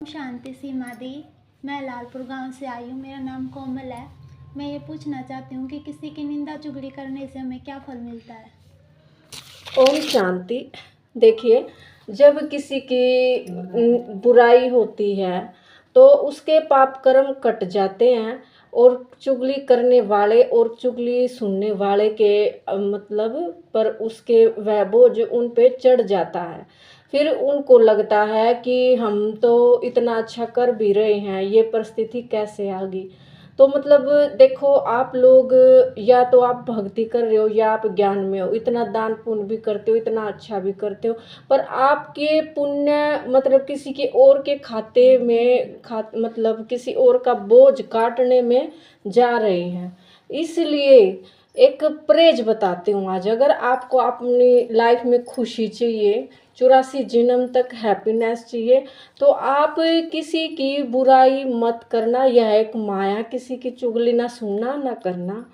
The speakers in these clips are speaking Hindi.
शांति सीमा दी। मैं लालपुर गांव से आई हूँ। मेरा नाम कोमल है। मैं ये पूछना चाहती हूँ कि किसी की निंदा चुगली करने से हमें क्या फल मिलता है। ओम शांति। देखिए, जब किसी की बुराई होती है तो उसके पाप कर्म कट जाते हैं और चुगली करने वाले और चुगली सुनने वाले के मतलब पर उसके वह बोझ उन पे चढ़ जाता है। फिर उनको लगता है कि हम तो इतना अच्छा कर भी रहे हैं, ये परिस्थिति कैसे आ गई। तो मतलब देखो, आप लोग या तो आप भक्ति कर रहे हो या आप ज्ञान में हो, इतना दान पुण्य भी करते हो, इतना अच्छा भी करते हो, पर आपके पुण्य मतलब किसी के और के खाते में मतलब किसी और का बोझ काटने में जा रहे हैं। इसलिए एक परहेज बताती हूँ आज। अगर आपको अपनी लाइफ में खुशी चाहिए, 84 जन्म तक हैप्पीनेस चाहिए, तो आप किसी की बुराई मत करना। यह एक माया, किसी की चुगली ना सुनना ना करना,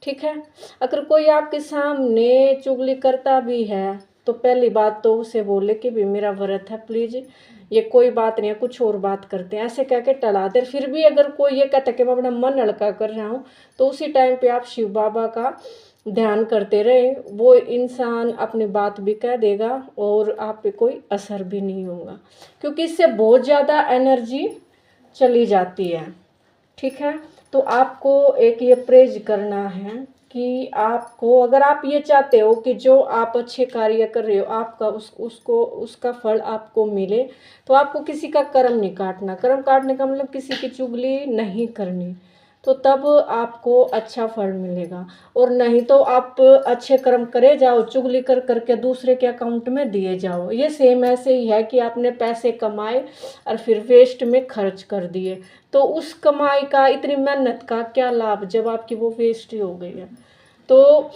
ठीक है। अगर कोई आपके सामने चुगली करता भी है तो पहली बात तो उसे बोले कि भी मेरा व्रत है, प्लीज़ ये कोई बात नहीं है, कुछ और बात करते हैं, ऐसे कह के टला दे। फिर भी अगर कोई ये कहता है कि मैं अपना मन हल्का कर रहा हूँ, तो उसी टाइम पे आप शिव बाबा का ध्यान करते रहे, वो इंसान अपनी बात भी कह देगा और आप पे कोई असर भी नहीं होगा, क्योंकि इससे बहुत ज़्यादा एनर्जी चली जाती है, ठीक है। तो आपको एक ये प्रेज करना है कि आपको, अगर आप ये चाहते हो कि जो आप अच्छे कार्य कर रहे हो आपका उसका फल आपको मिले, तो आपको किसी का कर्म नहीं काटना। कर्म काटने का मतलब किसी की चुगली नहीं करनी, तो तब आपको अच्छा फल मिलेगा। और नहीं तो आप अच्छे कर्म करे जाओ, चुगली कर करके दूसरे के अकाउंट में दिए जाओ। ये सेम ऐसे ही है कि आपने पैसे कमाए और फिर वेस्ट में खर्च कर दिए, तो उस कमाई का, इतनी मेहनत का क्या लाभ जब आपकी वो वेस्ट ही हो गई है। तो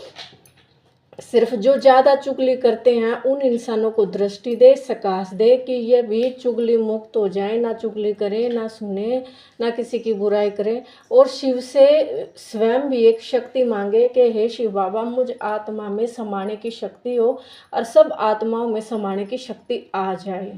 सिर्फ जो ज़्यादा चुगली करते हैं उन इंसानों को दृष्टि दे, सकाश दे कि ये भी चुगली मुक्त हो जाए, ना चुगली करे, ना सुने, ना किसी की बुराई करे। और शिव से स्वयं भी एक शक्ति मांगे कि हे शिव बाबा, मुझ आत्मा में समाने की शक्ति हो और सब आत्माओं में समाने की शक्ति आ जाए।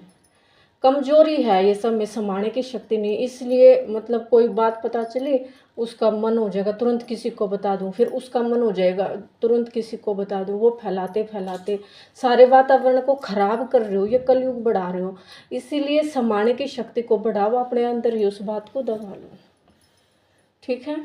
कमजोरी है ये सब में समाने की शक्ति नहीं, इसलिए मतलब कोई बात पता चली उसका मन हो जाएगा तुरंत किसी को बता दूं, फिर उसका मन हो जाएगा तुरंत किसी को बता दूं। वो फैलाते फैलाते सारे वातावरण को खराब कर रहे हो, ये कलयुग बढ़ा रहे हो। इसीलिए समाने की शक्ति को बढ़ाओ, अपने अंदर ही उस बात को दबा लो, ठीक है।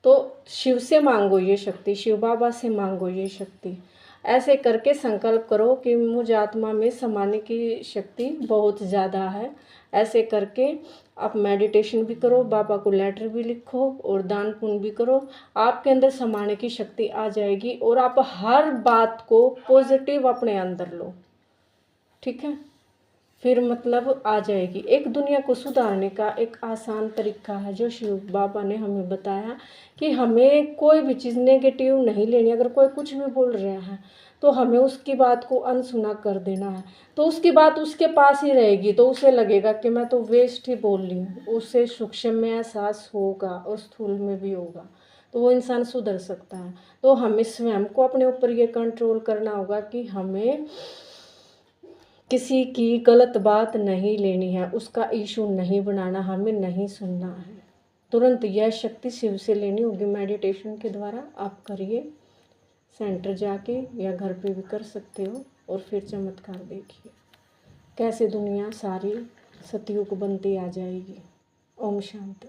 तो शिव से मांगो ये शक्ति, शिव बाबा से मांगो ये शक्ति। ऐसे करके संकल्प करो कि मुझ आत्मा में समाने की शक्ति बहुत ज़्यादा है। ऐसे करके आप मेडिटेशन भी करो, बाबा को लेटर भी लिखो और दान पुण्य भी करो। आपके अंदर समाने की शक्ति आ जाएगी और आप हर बात को पॉजिटिव अपने अंदर लो, ठीक है। फिर मतलब आ जाएगी। एक दुनिया को सुधारने का एक आसान तरीका है जो शिव बाबा ने हमें बताया कि हमें कोई भी चीज़ नेगेटिव नहीं लेनी। अगर कोई कुछ भी बोल रहा है तो हमें उसकी बात को अनसुना कर देना है, तो उसकी बात उसके पास ही रहेगी, तो उसे लगेगा कि मैं तो वेस्ट ही बोल रही हूँ। उसे सूक्ष्म में एहसास होगा और स्थूल में भी होगा, तो वो इंसान सुधर सकता है। तो हमें स्वयं को अपने ऊपर ये कंट्रोल करना होगा कि हमें किसी की गलत बात नहीं लेनी है, उसका इशू नहीं बनाना, हमें नहीं सुनना है। तुरंत यह शक्ति शिव से लेनी होगी। मेडिटेशन के द्वारा आप करिए, सेंटर जाके या घर पे भी कर सकते हो, और फिर चमत्कार देखिए कैसे दुनिया सारी सतयुग बनती आ जाएगी। ओम शांति।